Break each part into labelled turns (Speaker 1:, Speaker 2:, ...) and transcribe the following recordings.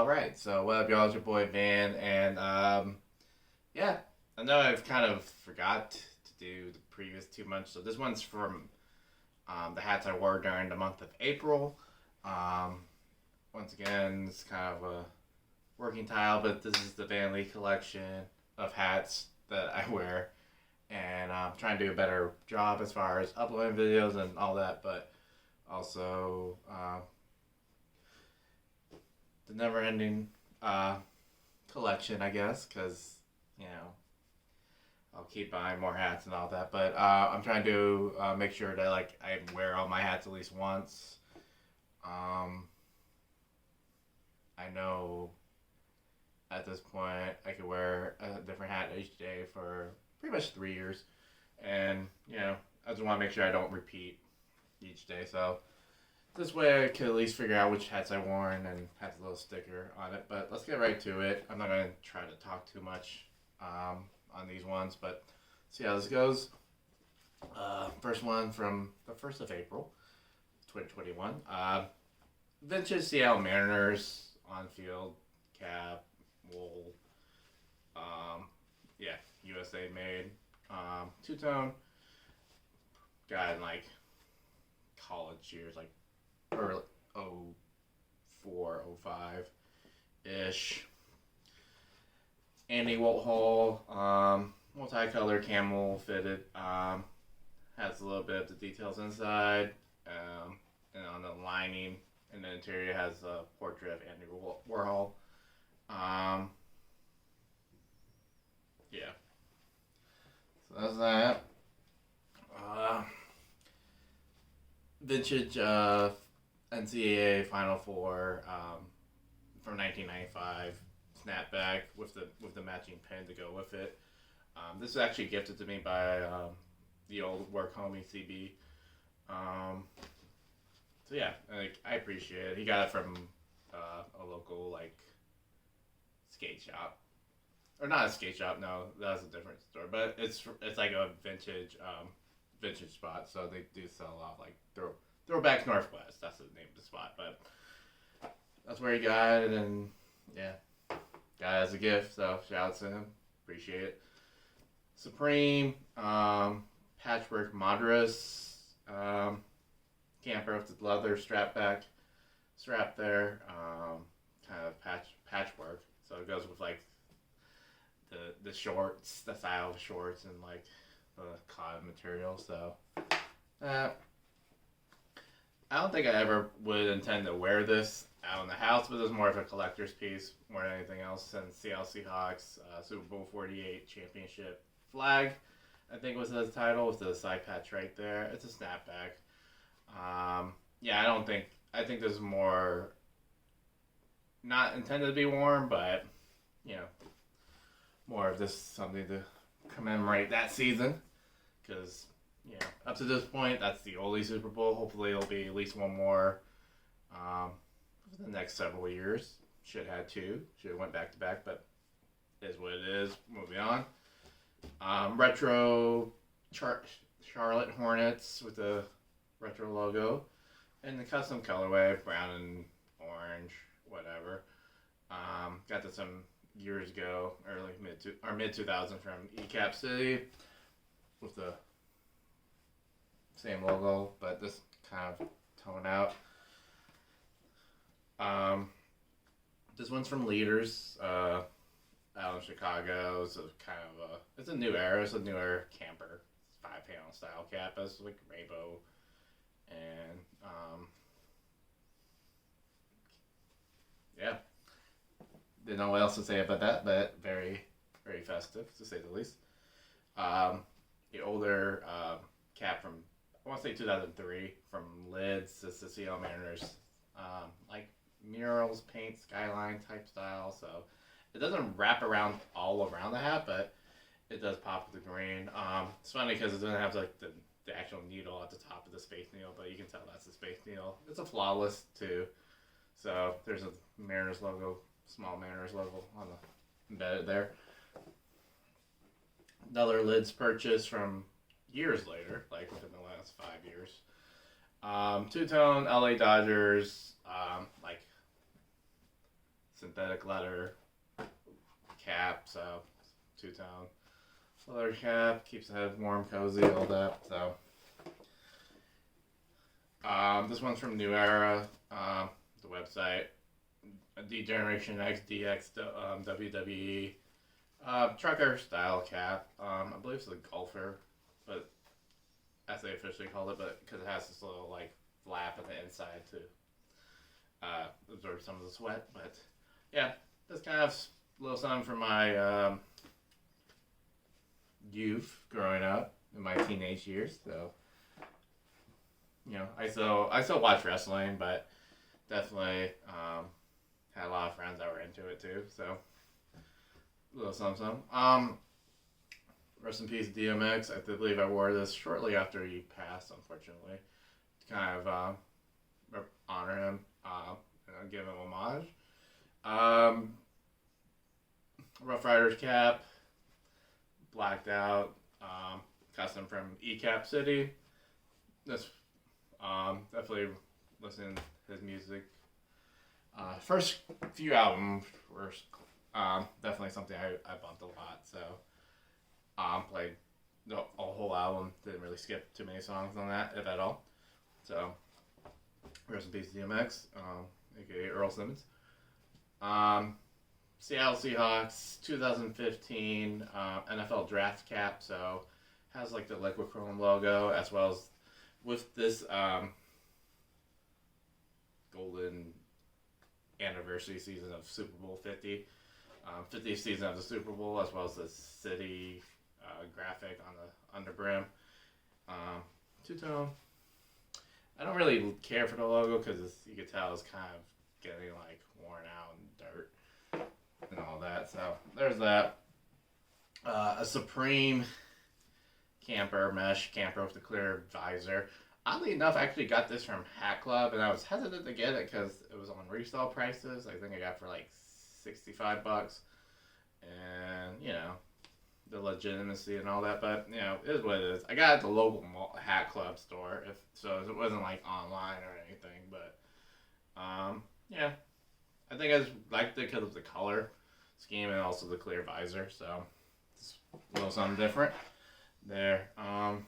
Speaker 1: right, so what up, y'all? It's your boy Van, and yeah, I know I've kind of forgot to do the previous 2 months, so this one's from the hats I wore during the month of April. Um, Once again, it's kind of a working title, but this is the Van Lee collection of hats that I wear, and I'm trying to do a better job as far as uploading videos and all that, but also the never-ending uh, collection, I guess, because you know I'll keep buying more hats and all that. But I'm trying to make sure that like I wear all my hats at least once. Um, I know at this point I could wear a different hat each day for pretty much 3 years, and I just want to make sure I don't repeat each day. So this way I could at least figure out which hats I worn and have a little sticker on it. But let's get right to it. I'm not going to try to talk too much on these ones, but see how this goes. First one from the 1st of April, 2021. Vintage Seattle Mariners on field cap, wool. Yeah, USA made. Two-tone. Got in like college years, like early 04, 05 ish. Andy Warhol, multicolor camel fitted. Has a little bit of the details inside, and on the lining and the interior has a portrait of Andy Warhol. Yeah, so that's that. Uh, Vintage NCAA Final Four from 1995 snapback with the matching pin to go with it. This is actually gifted to me by the old work homie CB. So yeah, I appreciate it. He got it from a local like skate shop, or not a skate shop. No, that's a different store. But it's like a vintage spot. So they do sell a lot like Throwback Northwest. That's the name of the spot. But that's where he got it, and yeah, got it as a gift. So shout out to him. Appreciate it. Supreme, Patchwork Madras, camper with the leather strap there, kind of patchwork. So it goes with like the shorts, the style of shorts, and like the cotton material. So I don't think I ever would intend to wear this out in the house, but it's more of a collector's piece more than anything else. And Seattle Seahawks Super Bowl 48 championship flag, I think was the title, with the side patch right there. It's a snapback. Yeah, I think this is more not intended to be worn, but more of this something to commemorate that season, because up to this point, that's the only Super Bowl. Hopefully, it'll be at least one more for the next several years. Should have had two. Should have went back to back, but it is what it is. Moving on. Retro Charlotte Hornets with the retro logo and the custom colorway, brown and orange, whatever. Got this some years ago, mid 2000 from ECAP City with the same logo, but this kind of tone out. This one's from Leaders, out in Chicago. So it's a new era. It's a newer camper, 5-panel style cap. It's like rainbow, and yeah, didn't know what else to say about that, but very, very festive to say the least. The older cap from, I want to say 2003, from Lids. It's the Seattle Mariners, like murals, paint, skyline type style. So it doesn't wrap around all around the hat, but it does pop with the green. It's funny because it doesn't have like the actual needle at the top of the Space Needle, but you can tell that's the Space Needle. It's a flawless too. So there's a Mariners logo, small Mariners logo on the embedded there. Another Lids purchase from years later, like within the last 5 years. Two-tone LA Dodgers, like synthetic leather cap, so two-tone leather cap, keeps the head warm, cozy, all that. So this one's from New Era, the website, D-Generation X DX WWE trucker style cap. I believe it's a golfer, but as they officially call it, but because it has this little like flap on the inside to absorb some of the sweat. But yeah, that's kind of a little something from my youth growing up in my teenage years. So I still watch wrestling, but definitely had a lot of friends that were into it too. So a little something. Rest in peace, DMX. I believe I wore this shortly after he passed, unfortunately, to kind of honor him and give him homage. Rough Riders cap, blacked out, custom from ECAP City. This definitely listening to his music. First few albums were definitely something I bumped a lot. So played a whole album. Didn't really skip too many songs on that, if at all. So rest in peace, DMX, aka Earl Simmons. Seattle Seahawks 2015 NFL draft cap. So has like the liquid chrome logo as well as with this golden anniversary season of Super Bowl 50. 50th season of the Super Bowl, as well as the city graphic on the underbrim. Two-tone. I don't really care for the logo because you can tell it's kind of getting like worn out and dirt and all that. So there's that. A Supreme mesh camper with the clear visor. Oddly enough, I actually got this from Hat Club, and I was hesitant to get it because it was on resale prices. I think I got it for like $65, and the legitimacy and all that. But it is what it is. I got it at the local Hat Club store, so it wasn't like online or anything. But yeah, I think I just liked it because of the color scheme and also the clear visor. So it's a little something different there. On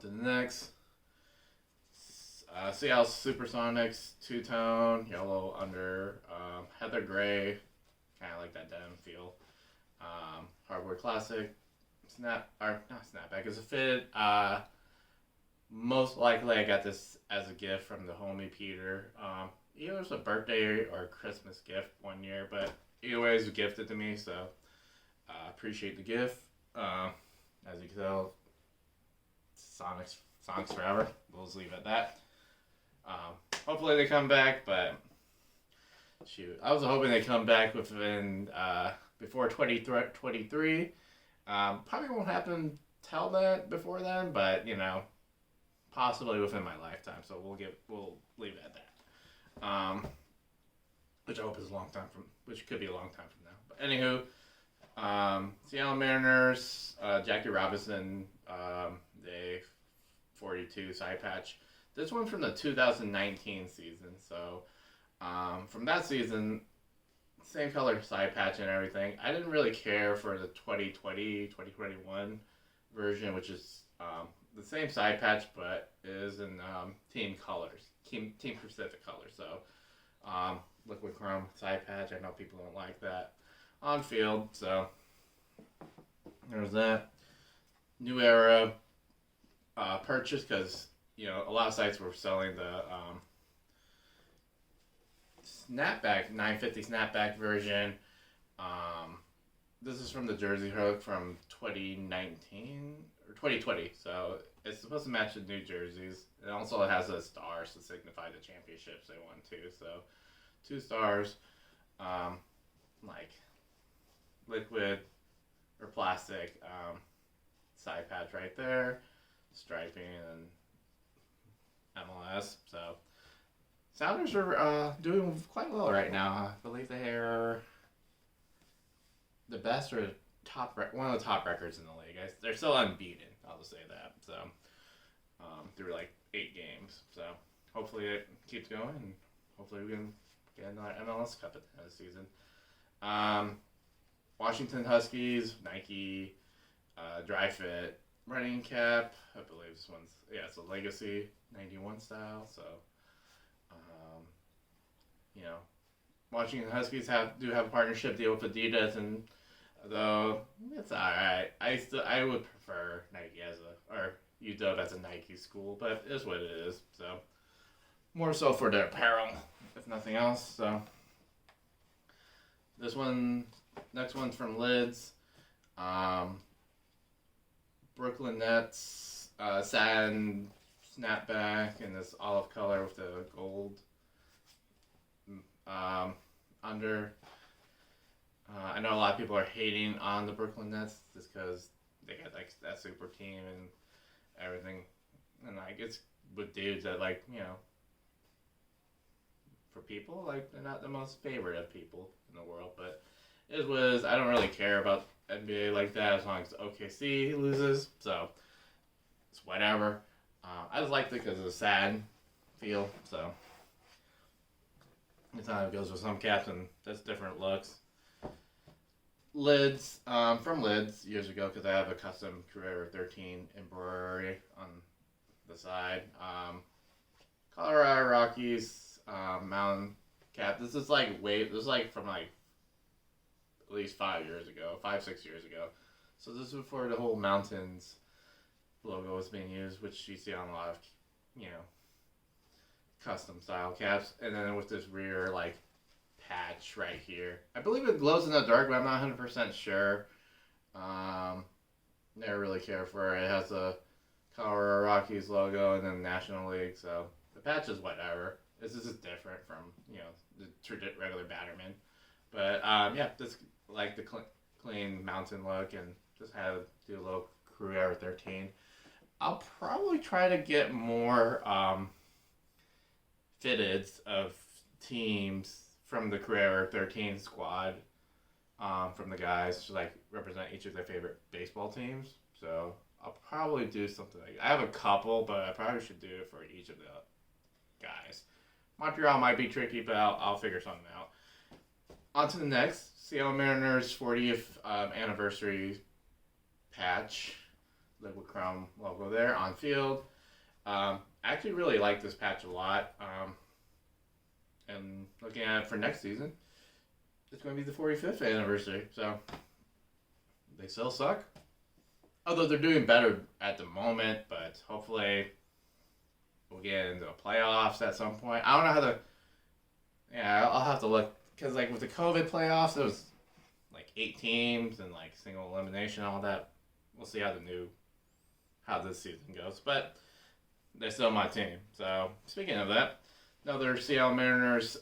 Speaker 1: to the next. Seattle Supersonics, two-tone, yellow under, heather gray, kind of like that denim feel. Hardware Classic, not snapback, it's a fitted. Most likely I got this as a gift from the homie Peter. Either it was a birthday or a Christmas gift one year, but either way it was gifted to me, so appreciate the gift. As you can tell, Sonics forever. We'll just leave it at that. Hopefully they come back, but shoot, I was hoping they come back within before 2023. Probably won't happen before then, but possibly within my lifetime. So we'll leave it at that. Which I hope is which could be a long time from now. But anywho, Seattle Mariners, Jackie Robinson, the 42 side patch. This one's from the 2019 season. So from that season, same color side patch and everything. I didn't really care for the 2021 version, which is the same side patch, but is in team colors, team specific colors. So liquid chrome side patch. I know people don't like that on field, so there's that. New Era purchase because a lot of sites were selling the snapback 950 snapback version. This is from the Jersey Hook from 2019 or 2020, so it's supposed to match the new jerseys. And also it has a star to signify the championships they won too. So 2 stars, like liquid or plastic side patch right there, striping and MLS. So Sounders are doing quite well right now. I believe they are the best or one of the top records in the league. They're still unbeaten. I'll just say that. So through like 8 games. So hopefully it keeps going, and hopefully we can get another MLS Cup at the end of the season. Um, Washington Huskies, Nike, Dry Fit running cap. I believe this one's it's a Legacy 91 style. So, um, you know, Washington Huskies do have a partnership deal with Adidas, and though it's all right, I would prefer Nike or UW as a Nike school, but it is what it is. So more so for their apparel, if nothing else. So next one's from Lids. Brooklyn Nets satin snapback in this olive color with the gold under. I know a lot of people are hating on the Brooklyn Nets just because they got like that super team and everything, and like it's with dudes that for people like they're not the most favorite of people in the world, but it was I don't really care about NBA like that as long as OKC loses, so it's whatever. I just liked it because of the sad feel, so it's how it goes with some caps and that's different looks. Lids, from Lids years ago because I have a custom Carrera 13 embroidery on the side. Colorado Rockies mountain cap. This is like from like at least 5 years ago, 5-6 years ago. So this is before the whole mountains logo was being used, which you see on a lot of custom style caps. And then with this rear like patch right here. I believe it glows in the dark, but I'm not 100% sure. Never really care for it. It has the Colorado Rockies logo and then National League, so the patch is whatever. This is different from, the regular Batterman. But, just like the clean mountain look and just had to do a little Carrera 13. I'll probably try to get more fitteds of teams from the Carrera 13 squad, from the guys to represent each of their favorite baseball teams. So I'll probably do something like that. I have a couple, but I probably should do it for each of the guys. Montreal might be tricky, but I'll figure something out. On to the next, Seattle Mariners 40th anniversary patch, liquid chrome logo there on field. I actually really like this patch a lot. And looking at it for next season, it's going to be the 45th anniversary. So they still suck. Although they're doing better at the moment, but hopefully we'll get into the playoffs at some point. I don't know how to. Yeah, I'll have to look because with the COVID playoffs, it was 8 teams and single elimination, all that. We'll see how this season goes, but they're still my team. So speaking of that. Another Seattle Mariners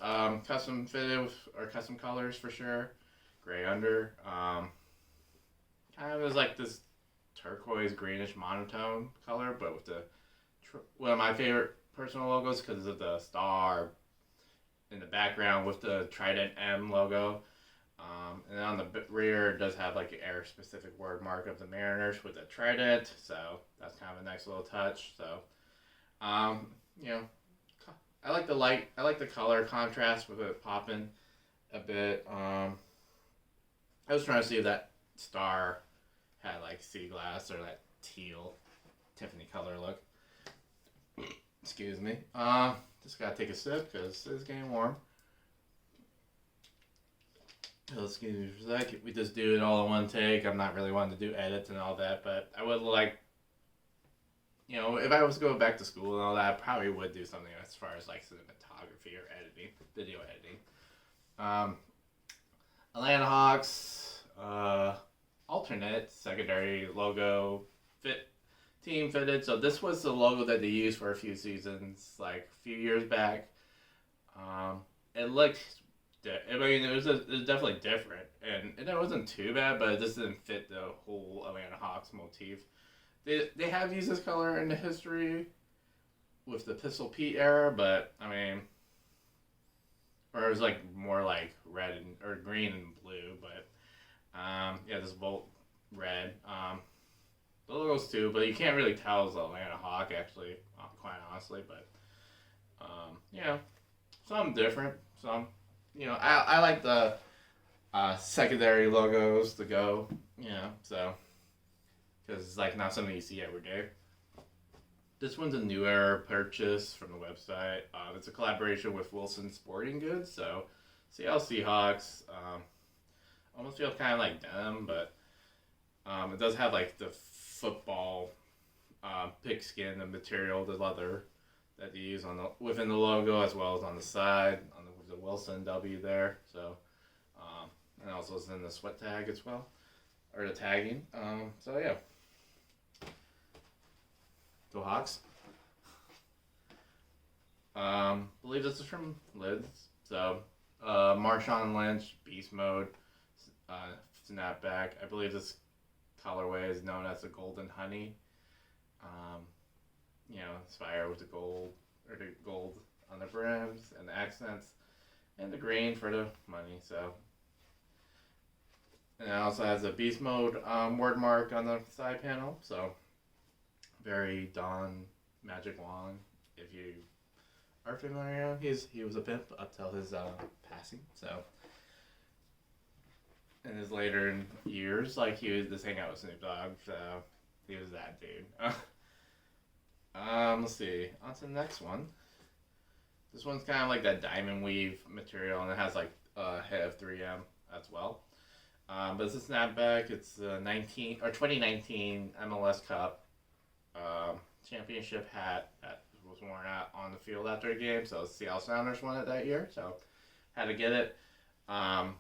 Speaker 1: custom fitted or custom colors for sure. Gray under. Kind of is this turquoise greenish monotone color, but with one of my favorite personal logos because of the star in the background with the Trident M logo. And then on the rear it does have an air specific word mark of the Mariners with a trident, so that's kind of a nice little touch. So, I like the light. I like the color contrast with it popping a bit. I was trying to see if that star had sea glass or that teal Tiffany color look. Excuse me. Just gotta take a sip because it's getting warm. Excuse me for a sec. We just do it all in one take. I'm not really wanting to do edits and all that, but I would if I was to go back to school and all that, I probably would do something as far as cinematography or editing, video editing. Atlanta Hawks, alternate secondary logo team fitted. So this was the logo that they used for a few seasons, a few years back. It looked, it was definitely different, and it wasn't too bad, but it just didn't fit the whole Atlanta Hawks motif. They have used this color in the history with the Pistol Pete era, but or it was more red or green and blue, but this Volt red. The logos too, but you can't really tell it's Atlanta Hawk actually, quite honestly. But some different, some I like the secondary logos to go. So because it's like not something you see every day. This one's a newer purchase from the website. It's a collaboration with Wilson Sporting Goods. So Seattle Seahawks. Almost feel kind of like them, but it does have like the football pigskin, the material, the leather that they use on the within the logo as well as on the side on the Wilson W there. So and also it's in the sweat tag as well, or the tagging. So yeah, go Hawks. Believe this is from Lids. So Marshawn Lynch Beast Mode snapback. I believe this colorway is known as the Golden Honey. Inspired with the gold on the brims and the accents, and the green for the money. So, and it also has a Beast Mode word mark on the side panel. So, very Don Magic Wand. If you are familiar, he was a pimp up till his passing. So, in his later years, like he would just hang out with Snoop Dogg. So, he was that dude. Let's see. On to the next one. This one's kind of like that diamond weave material, and it has like a head of 3M as well. But it's a snapback. It's a 2019 MLS Cup championship hat that was worn out on the field after a game. So Seattle Sounders won it that year. So had to get it. Kind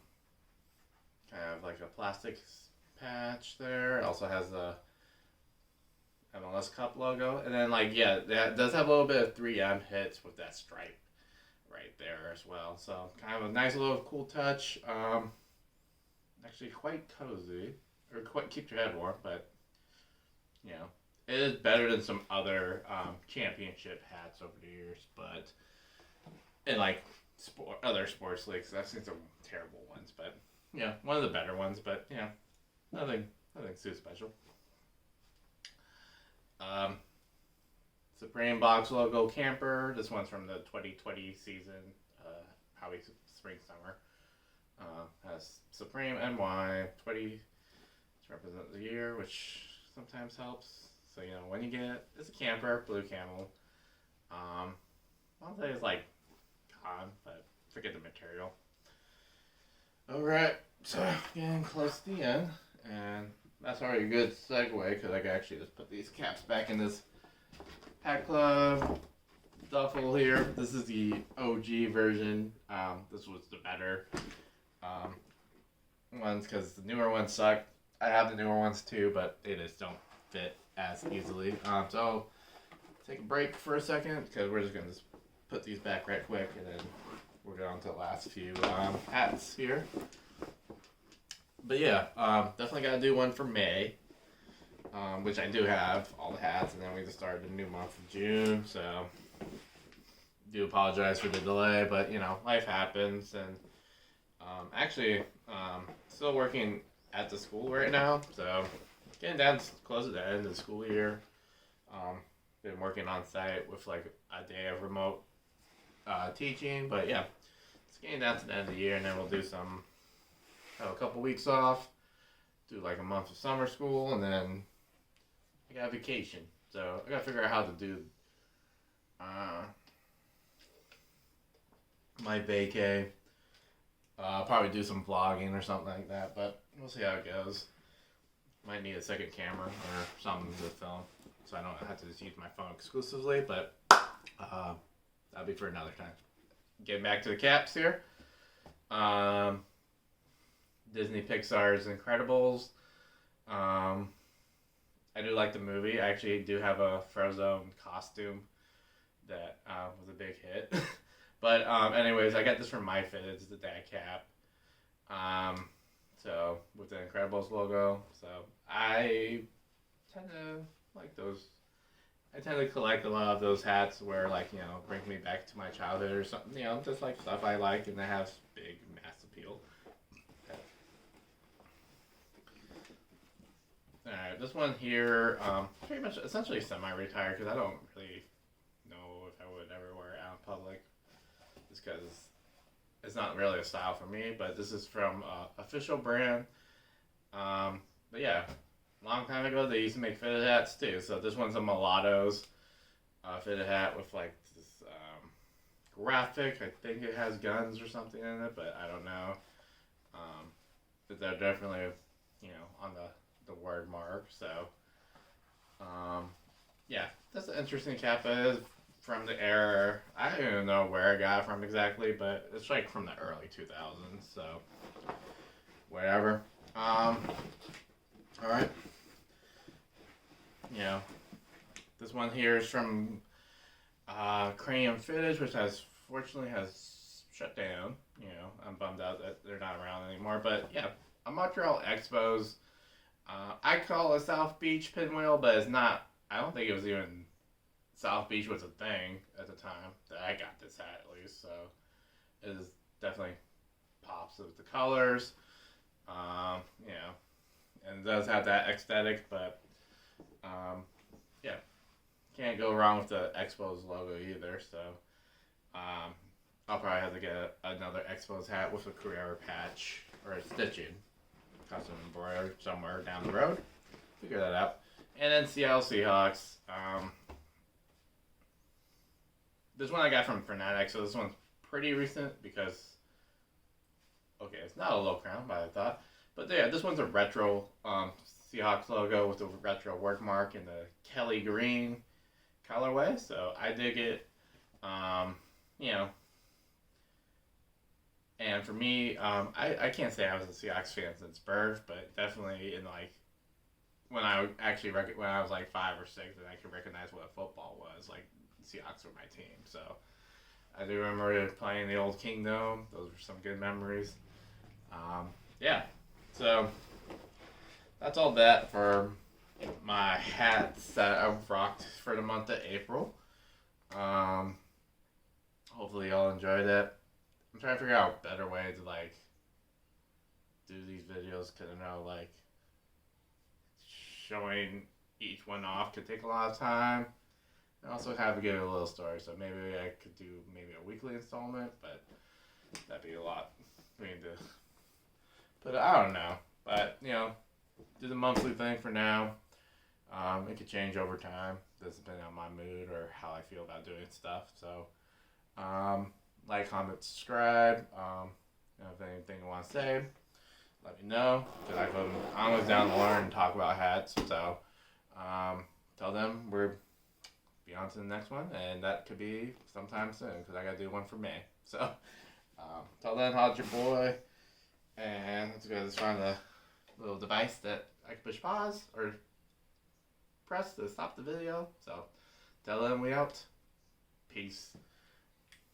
Speaker 1: of like a plastic patch there. It also has a MLS Cup logo, and then that does have a little bit of 3M hits with that stripe right there as well. So kind of a nice little cool touch. Actually quite cozy, or quite keep your head warm, but it is better than some other championship hats over the years. But in like other sports leagues, I've seen some terrible ones, but one of the better ones. But nothing too special. Supreme box logo camper. This one's from the 2020 season, probably spring summer. Has Supreme NY 20 to represent the year, which sometimes helps. So when you get it, it's a camper, blue camel. I'll say it's like gone, but forget the material. Alright, so getting close to the end, and that's already a good segue because I can actually just put these caps back in this Pack Club duffel here. This is the OG version. This was the better ones because the newer ones suck. I have the newer ones too, but they just don't fit as easily. So take a break for a second because we're just going to put these back right quick, and then we're going to the last few hats here. But definitely got to do one for May, which I do have all the hats, and then we just started a new month of June, so do apologize for the delay, but life happens, and actually still working at the school right now, so getting down close to the end of the school year. Been working on site with like a day of remote teaching, but it's getting down to the end of the year, and then we'll do have a couple weeks off, do like a month of summer school, and then I got vacation. So I gotta figure out how to do my vacay. Probably do some vlogging or something like that, but we'll see how it goes. Might need a second camera or something to film, so I don't have to just use my phone exclusively, but that'll be for another time. Getting back to the caps here. Disney Pixar's Incredibles. I do like the movie. I actually do have a Frozone costume that was a big hit. But anyways, I got this from MyFit. It's the dad cap. So with the Incredibles logo. So I tend to like those. I tend to collect a lot of those hats where bring me back to my childhood or something. Just like stuff I like and that has big mass appeal. Alright, this one here, pretty much essentially semi-retired because I don't really know if I would ever wear it out in public. Just because it's not really a style for me, but this is from Official Brand. But yeah, long time ago they used to make fitted hats too. So this one's a mulattoes fitted hat with like this graphic. I think it has guns or something in it, but I don't know. Um, but they're definitely, on the word mark. So, um, yeah, that's an interesting cap. It is from the era. I don't even know where I got it from exactly, but it's like from the early 2000s. So, whatever. All right. You know, this one here is from Cranium Fittage, which fortunately has shut down. I'm bummed out that they're not around anymore. But yeah, a Montreal Expos. I call it South Beach pinwheel, but it's not. I don't think it was even South Beach was a thing at the time that I got this hat, at least. So it is definitely pops with the colors. And it does have that aesthetic, but yeah, can't go wrong with the Expos logo either. So I'll probably have to get another Expos hat with a Carrera patch or a stitching, custom embroidered somewhere down the road. Figure that out. And then Seattle Seahawks. This one I got from Fanatics, so this one's pretty recent because, okay, it's not a low crown, but I thought. But yeah, this one's a retro Seahawks logo with the retro word mark in the Kelly green colorway. So I dig it. And for me, I can't say I was a Seahawks fan since birth, but definitely in like when I when I was like 5 or 6, and I could recognize what football was. Like Seahawks were my team, so I do remember playing the old Kingdom. Those were some good memories. Yeah, so that's all that for my hats that I've rocked for the month of April. Hopefully y'all enjoyed it. I'm trying to figure out a better way to like do these videos, because I know like showing each one off could take a lot of time. I also have to give it a little story, so maybe I could do maybe a weekly installment, but that'd be a lot for me to. But I don't know. But do the monthly thing for now. It could change over time, just depending on my mood or how I feel about doing stuff. So, like, comment, subscribe. If anything you want to say, let me know. Because I'm always down to learn and talk about hats. So, tell them we're on to the next one, and that could be sometime soon because I gotta do one for May. So, till then, holla at your boy, and let's go. Let's find a little device that I can push pause or press to stop the video. So, till then, we out. Peace.